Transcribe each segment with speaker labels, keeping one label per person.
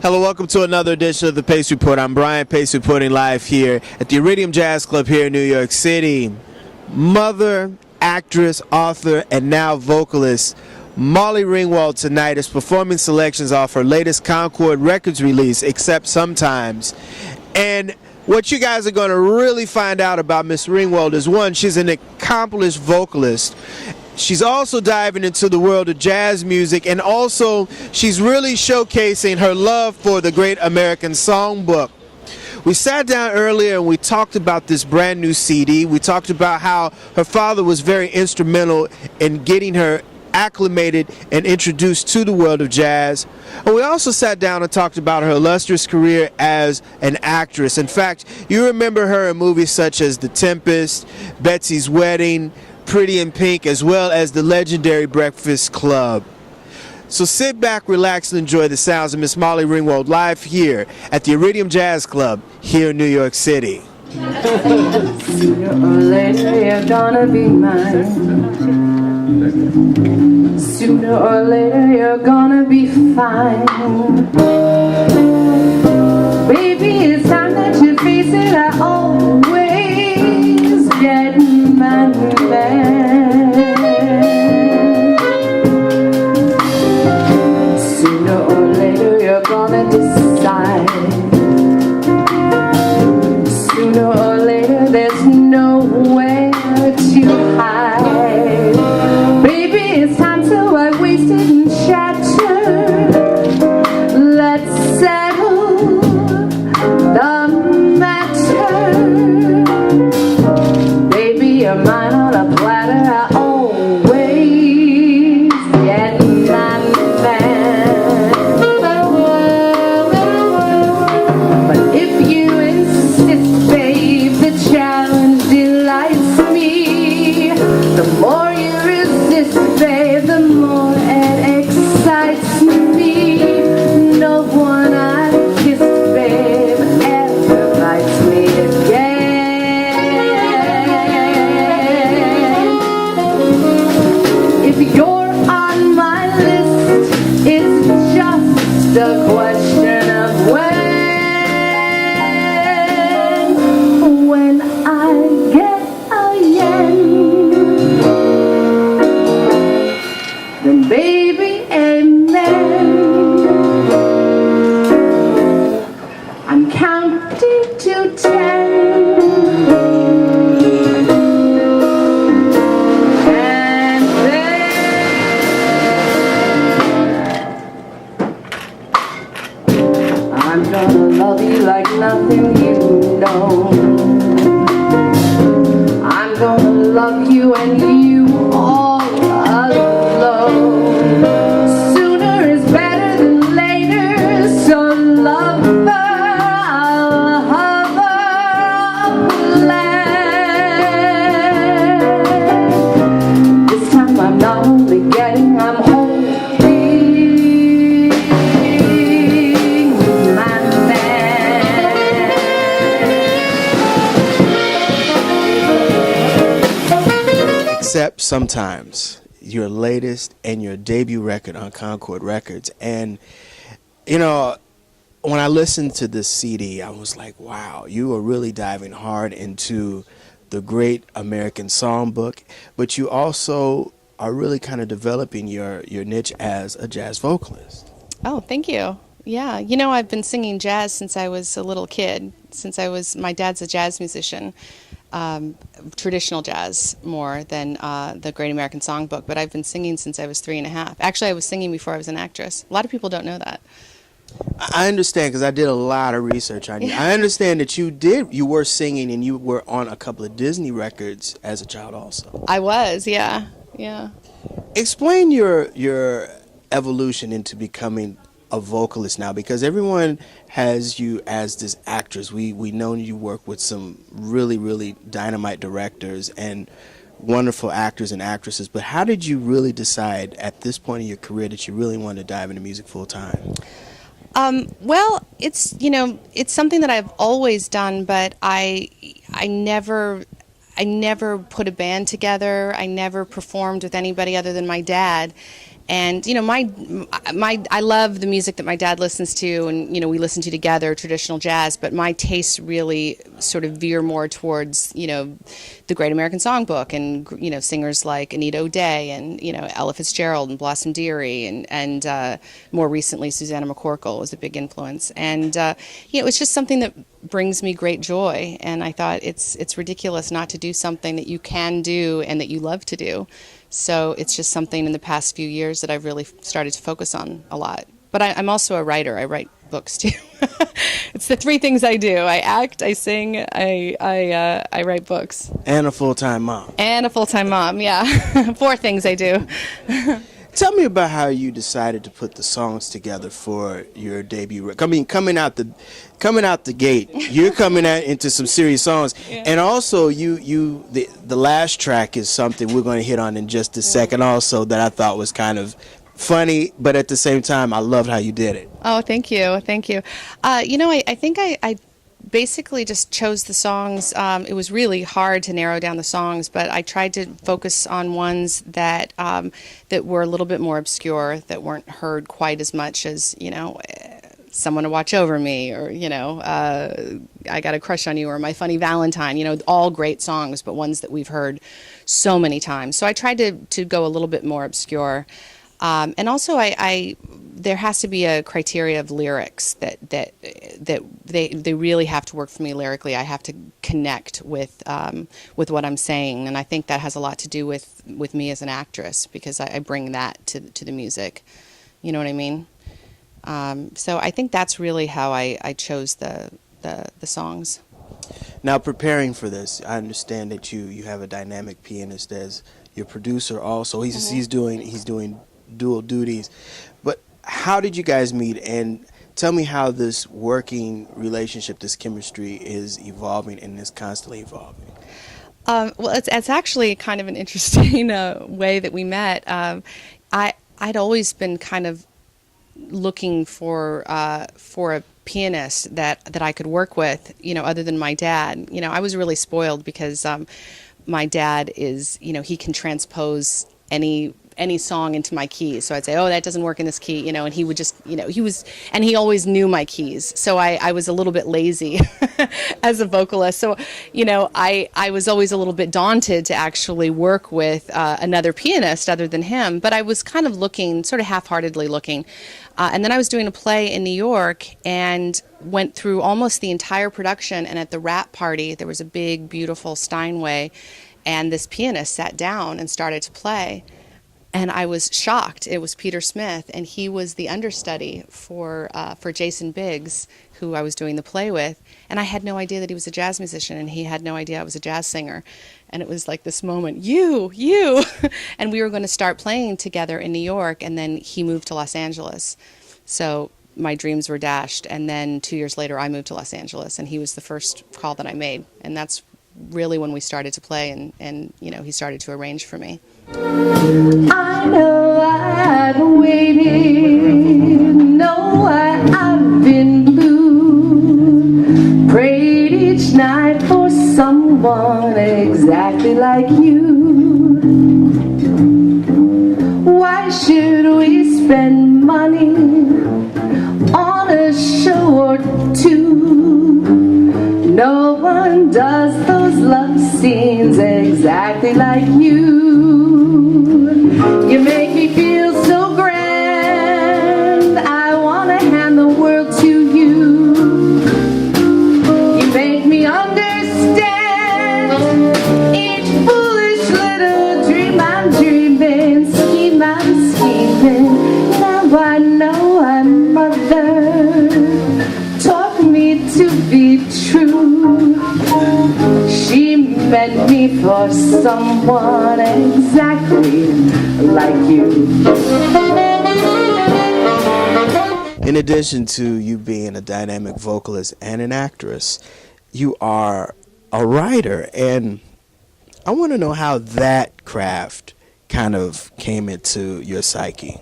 Speaker 1: Hello, welcome to another edition of the Pace Report. I'm Brian Pace, reporting live here at the Iridium Jazz Club here in New York City. Mother, actress, author, and now vocalist Molly Ringwald tonight is performing selections off her latest Concord Records release, Except Sometimes. And what you guys are going to really find out about Miss Ringwald is, one, she's an accomplished vocalist. She's also diving into the world of jazz music, and also she's really showcasing her love for the great American Songbook. We sat down earlier and we talked about this brand new CD. We talked about how her father was very instrumental in getting her acclimated and introduced to the world of jazz. And we also sat down and talked about her illustrious career as an actress. In fact, you remember her in movies such as The Tempest, Betsy's Wedding, Pretty in Pink, as well as the legendary Breakfast Club. So sit back, relax, and enjoy the sounds of Miss Molly Ringwald live here at the Iridium Jazz Club here in New York City.
Speaker 2: Sooner or later you're gonna be mine. Sooner or later you're gonna be fine. Baby, it's time that you face it. I always get my man. Sooner or later you're gonna decide. Sooner or later there's nowhere to hide. Baby, it's time so I wasted and shattered. Let's settle the matter. Baby, you're mine on a platter. I always get my man. But if you insist, babe, the challenge delights me. The more you resist, babe, the more it excites me. No one I've kissed, babe, ever likes me again. If you're on my list, it's just a question of when. When I get a yen, then baby, amen. I'm counting to 10. And then I'm gonna love you like nothing you know. I'm gonna love you and you all alone. Sooner is better than later, so lover, I'll hover upland. This time I'm not only getting, I'm holding my man.
Speaker 1: Except Sometimes, your latest and your debut record on Concord Records. And, you know, when I listened to this CD, I was like, wow, you are really diving hard into the great American Songbook, but you also are really kind of developing your niche as a jazz vocalist.
Speaker 3: Oh, thank you. Yeah, you know, I've been singing jazz since I was a little kid. My dad's a jazz musician, traditional jazz more than the Great American Songbook, but I've been singing since I was 3.5. Actually, I was singing before I was an actress. A lot of people don't know that.
Speaker 1: I understand, because I did a lot of research on you. I understand that you were singing and you were on a couple of Disney records as a child also.
Speaker 3: I was, yeah.
Speaker 1: Explain your evolution into becoming a vocalist now, because everyone has you as this actress. We know you work with some really, really dynamite directors and wonderful actors and actresses, but how did you really decide at this point in your career that you really wanted to dive into music full time?
Speaker 3: Well, it's something that I've always done, but I never put a band together. I never performed with anybody other than my dad. And I love the music that my dad listens to, and we listen to together, traditional jazz. But my tastes really sort of veer more towards the Great American Songbook, and singers like Anita O'Day, and Ella Fitzgerald and Blossom Dearie, and more recently Susanna McCorkle was a big influence. And it's just something that brings me great joy. And I thought it's ridiculous not to do something that you can do and that you love to do. So it's just something in the past few years that I've really started to focus on a lot. But I'm also a writer. I write books too. It's the three things I do. I act, I sing, I write books.
Speaker 1: And a full-time mom.
Speaker 3: And a full-time mom, yeah. 4 things I do.
Speaker 1: Tell me about how you decided to put the songs together for your debut. I mean, coming out the gate, you're coming out into some serious songs, yeah. And also the last track is something we're going to hit on in just a second. Also, that I thought was kind of funny, but at the same time, I loved how you did it.
Speaker 3: Oh, thank you. I think I basically just chose the songs. It was really hard to narrow down the songs, but I tried to focus on ones that were a little bit more obscure, that weren't heard quite as much as Someone to Watch Over Me, or I Got a Crush on You, or My Funny Valentine. All great songs, but ones that we've heard so many times. So I tried to go a little bit more obscure. And also, there has to be a criteria of lyrics that they really have to work for me lyrically. I have to connect with what I'm saying, and I think that has a lot to do with me as an actress, because I bring that to the music. You know what I mean? So I think that's really how I chose the songs.
Speaker 1: Now, preparing for this, I understand that you have a dynamic pianist as your producer. Also, he's doing dual duties. But how did you guys meet? And tell me how this working relationship, this chemistry, is evolving and is constantly evolving.
Speaker 3: Well, it's actually kind of an interesting way that we met. I'd always been kind of looking for a pianist that I could work with, other than my dad. I was really spoiled because my dad is, he can transpose any song into my keys. So I'd say, oh, that doesn't work in this key, and he would just, and he always knew my keys. So I was a little bit lazy as a vocalist. So, I was always a little bit daunted to actually work with another pianist other than him. But I was kind of looking, sort of half-heartedly looking. And then I was doing a play in New York and went through almost the entire production. And at the wrap party, there was a big, beautiful Steinway, and this pianist sat down and started to play. And I was shocked. It was Peter Smith, and he was the understudy for Jason Biggs, who I was doing the play with. And I had no idea that he was a jazz musician, and he had no idea I was a jazz singer. And it was like this moment, you, and we were going to start playing together in New York, and then he moved to Los Angeles. So my dreams were dashed. And then 2 years later, I moved to Los Angeles, and he was the first call that I made. And that's really when we started to play, and he started to arrange for me.
Speaker 2: I know I've waited, know I've been blue, prayed each night for someone exactly like you. Why should we spend money on a show or two? No one does those love scenes exactly like you. You make me feel so grand, I want to hand the world to you. You make me understand each foolish little dream I'm dreaming, scheme I'm scheming. Now I know I'm mother taught me to be true. She meant me for someone exactly like you.
Speaker 1: In addition to you being a dynamic vocalist and an actress, you are a writer, and I want to know how that craft kind of came into your psyche.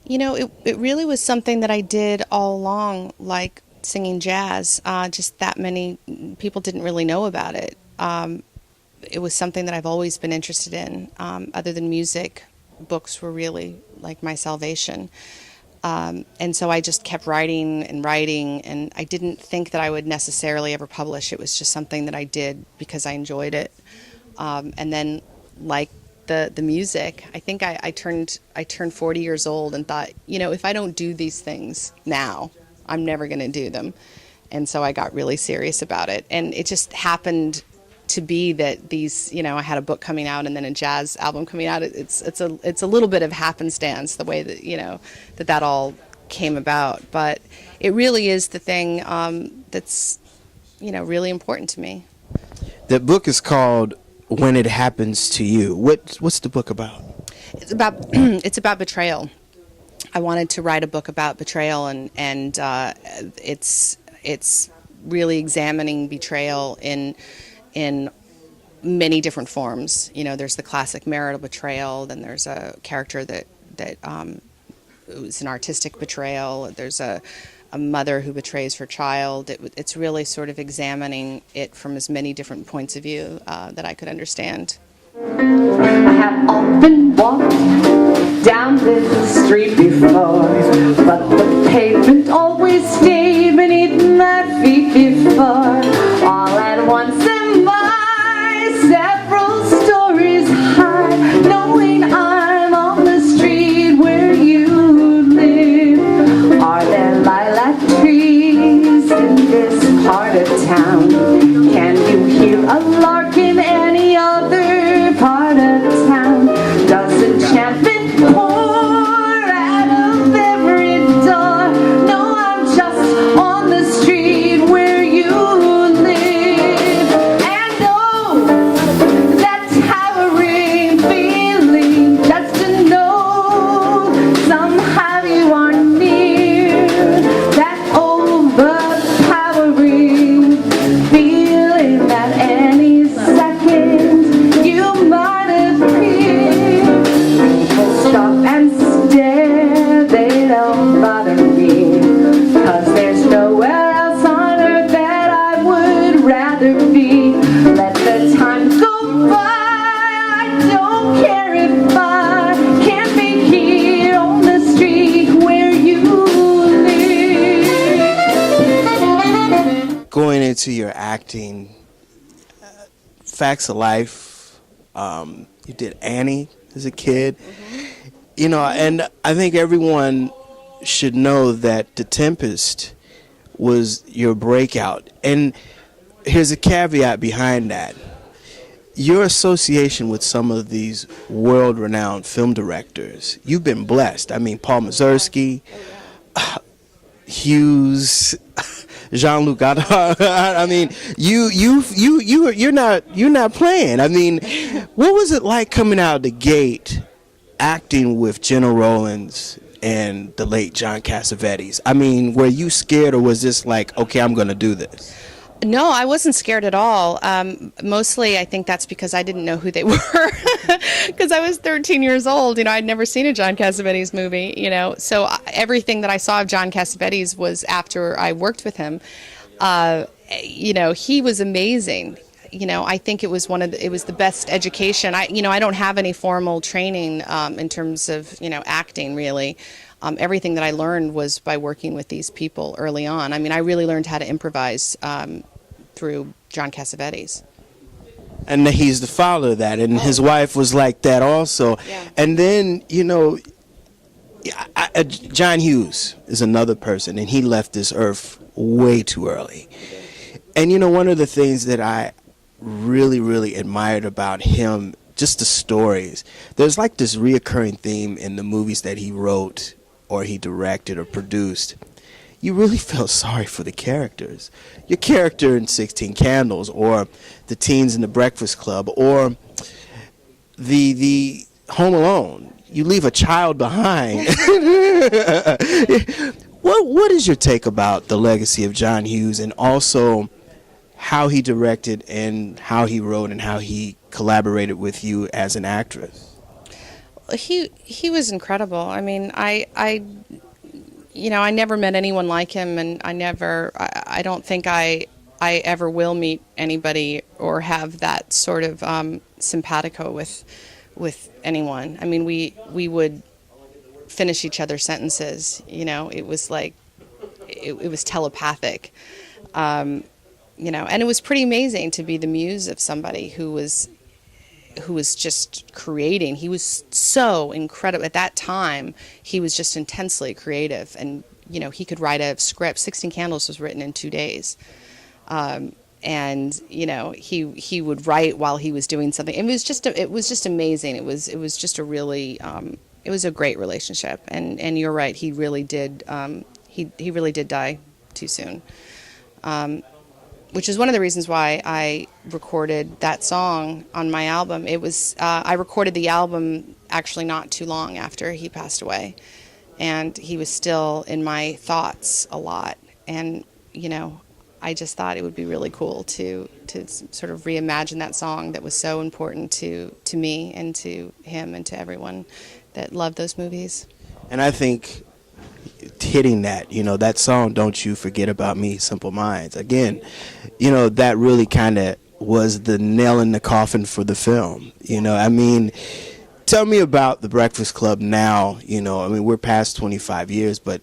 Speaker 3: It really was something that I did all along, like singing jazz. Just that many people didn't really know about it. It was something that I've always been interested in. Other than music, books were really like my salvation. And so I just kept writing, and I didn't think that I would necessarily ever publish. It was just something that I did because I enjoyed it. And then, like the music, I think I turned 40 years old and thought, if I don't do these things now, I'm never going to do them. And so I got really serious about it. And it just happened to be that these, I had a book coming out and then a jazz album coming out. It's a little bit of happenstance, the way that, that all came about. But it really is the thing that's, really important to me.
Speaker 1: The book is called When It Happens to You. What's the book about?
Speaker 3: It's about betrayal. I wanted to write a book about betrayal, and it's really examining betrayal in many different forms. There's the classic marital betrayal, then there's a character that it was an artistic betrayal, there's a mother who betrays her child. It's really sort of examining it from as many different points of view that I could understand.
Speaker 2: I have often walked down this street before, but the pavement always stayed beneath my feet before. All at once am I several stories high, knowing I'm on the street where you live. Are there lilac trees in this part of town? Can you hear a lark in any other part of town? Does enchantment pour out of every door? No, I'm just on the street where you live. And oh, that towering feeling just to know somehow you are near. That overpowering feeling that any second you might appear. People stop and stare, they don't bother me, 'cause there's nowhere else on earth that I would rather be. Let the time go by, I don't care if I can't be here on the street where you live.
Speaker 1: Going into your acting, Facts of Life, you did Annie as a kid, and I think everyone should know that The Tempest was your breakout. And here's a caveat behind that. Your association with some of these world-renowned film directors, you've been blessed. I mean, Paul Mazursky, Hughes, Jean-Luc Godard. I mean, you're not playing. I mean, what was it like coming out of the gate, acting with Gena Rowlands and the late John Cassavetes? I mean, were you scared, or was this like, okay, I'm going to do this?
Speaker 3: No, I wasn't scared at all. Mostly, I think that's because I didn't know who they were, because I was 13 years old. I'd never seen a John Cassavetes movie. So everything that I saw of John Cassavetes was after I worked with him. He was amazing. I think it was it was the best education. I don't have any formal training in terms of acting, really. Everything that I learned was by working with these people early on. I mean, I really learned how to improvise through John Cassavetes.
Speaker 1: And he's the father of that, and his wife was like that also.
Speaker 3: Yeah.
Speaker 1: And then, John Hughes is another person, and he left this earth way too early. And, one of the things that I really, really admired about him, just the stories, there's like this reoccurring theme in the movies that he wrote or he directed or produced. You really feel sorry for the characters. Your character in 16 Candles, or the teens in The Breakfast Club, or the Home Alone. You leave a child behind. What is your take about the legacy of John Hughes, and also how he directed and how he wrote and how he collaborated with you as an actress?
Speaker 3: He was incredible. I mean, I never met anyone like him, and I don't think I ever will meet anybody or have that sort of simpatico with anyone. I mean, we would finish each other's sentences. You know, it was like, it was telepathic. You know, and it was pretty amazing to be the muse of somebody who was just creating. He was so incredible. At that time, he was just intensely creative. And, you know, he could write a script. 16 Candles was written in 2 days. And, you know, he would write while he was doing something. It was just amazing. It was just a really, it was a great relationship. And you're right, he really did, he really did die too soon. Which is one of the reasons why I recorded that song on my album. It was, I recorded the album actually not too long after he passed away. And he was still in my thoughts a lot. And, you know, I just thought it would be really cool to sort of reimagine that song that was so important to me and to him and to everyone that loved those movies.
Speaker 1: And I think hitting that, you know, that song, Don't You Forget About Me, Simple Minds, again, you know, that really kind of was the nail in the coffin for the film. You know, I mean, tell me about The Breakfast Club now. You know, I mean, we're past 25 years, but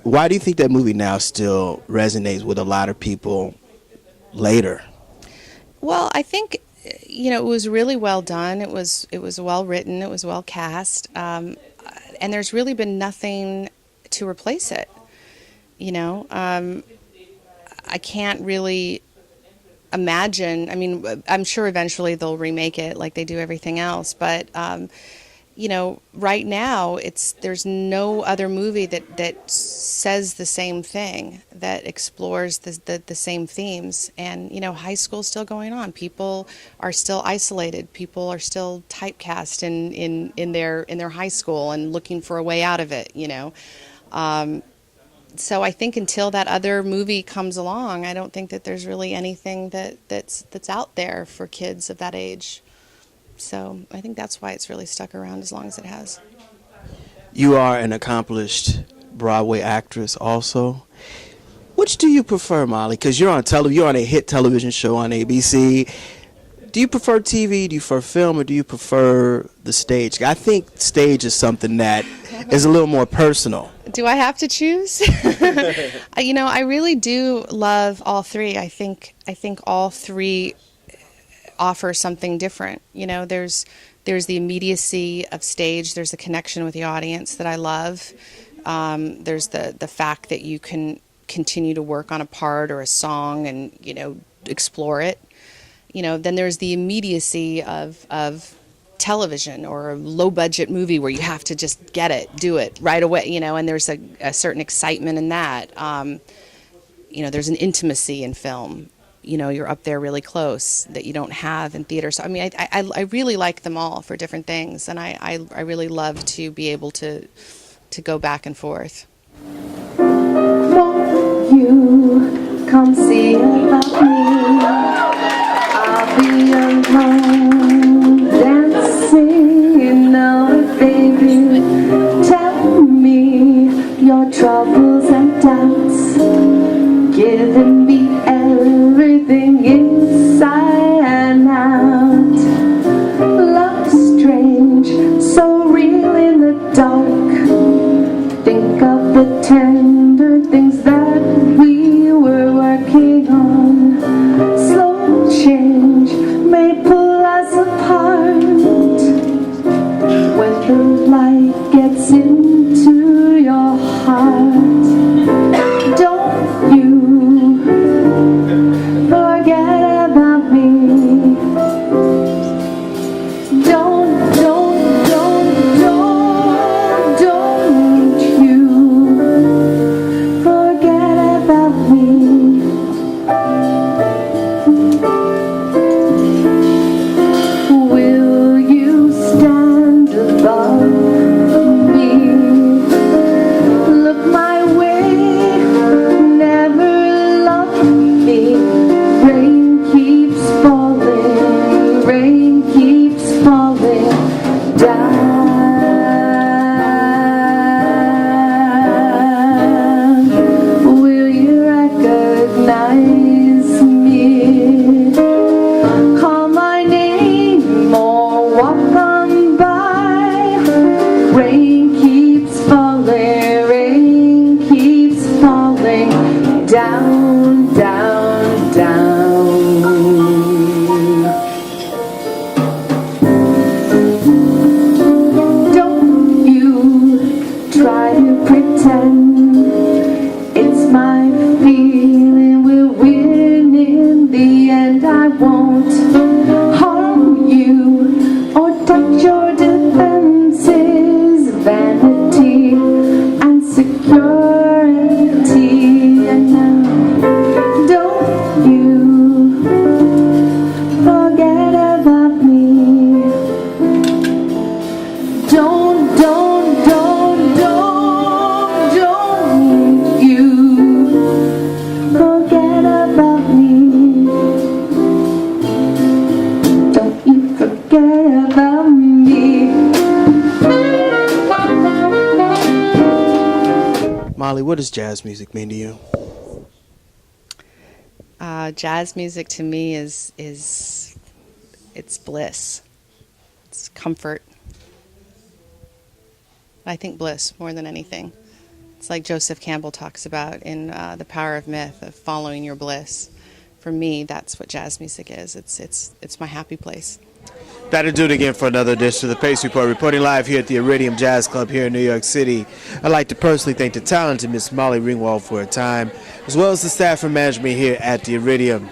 Speaker 1: why do you think that movie now still resonates with a lot of people later?
Speaker 3: Well, I think, you know, it was really well done. It was well written. It was well cast. And there's really been nothing to replace it. You know, I can't really imagine. I mean, I'm sure eventually they'll remake it like they do everything else. But, you know, right now there's no other movie that says the same thing, that explores the same themes. And, you know, high school's still going on. People are still isolated. People are still typecast in their high school and looking for a way out of it, you know. So I think until that other movie comes along, I don't think that there's really anything that's out there for kids of that age. So I think that's why it's really stuck around as long as it has.
Speaker 1: You are an accomplished Broadway actress also. Which do you prefer, Molly? Because you're on a hit television show on ABC. Do you prefer TV, do you prefer film, or do you prefer the stage? I think stage is something that is a little more personal.
Speaker 3: Do I have to choose? You know, I really do love all three. I think all three offer something different. You know, there's the immediacy of stage. There's the connection with the audience that I love. There's the fact that you can continue to work on a part or a song and, you know, explore it. You know, then there's the immediacy of television or a low-budget movie where you have to just get it, do it right away, you know, and there's a certain excitement in that. You know, there's an intimacy in film. You know, you're up there really close that you don't have in theater. So, I mean, I really like them all for different things, and I really love to be able to go back and forth.
Speaker 2: Won't you come see about me? I'll be alone dancing, you know, baby. Tell me your troubles and doubts, giving me everything inside and out. Love's strange, so real in the dark. Think of the tender things that we were working on. Slow change may pull us apart. When the light gets into your heart, don't you forget about me. Don't you forget falling down, down, down. Don't you try to pretend it's my feeling we'll win in the end. I won't harm you or touch your defenses, vanity and security. And now, don't you forget about me. Don't you forget about me. Don't you forget about me.
Speaker 1: Molly, what does jazz music mean to you?
Speaker 3: Jazz music to me is it's bliss. It's comfort. I think bliss more than anything. It's like Joseph Campbell talks about in The Power of Myth, of following your bliss. For me, that's what jazz music is. It's my happy place.
Speaker 1: That'll do it again for another edition of the Pace Report. Reporting live here at the Iridium Jazz Club here in New York City. I'd like to personally thank the talented Miss Molly Ringwald for her time, as well as the staff and management here at the Iridium.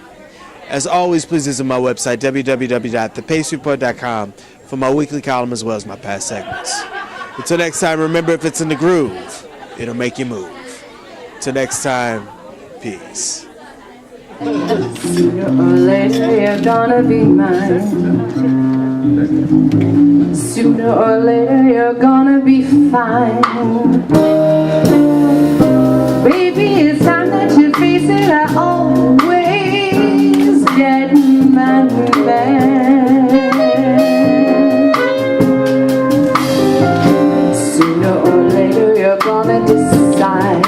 Speaker 1: As always, please visit my website, www.thepacereport.com, for my weekly column as well as my past segments. Until next time, remember, if it's in the groove, it'll make you move. Till next time, peace.
Speaker 2: Sooner or later you're gonna be mine. Sooner or later you're gonna be fine. Baby, it's time that you face it. I always get my man. Sooner or later you're gonna decide.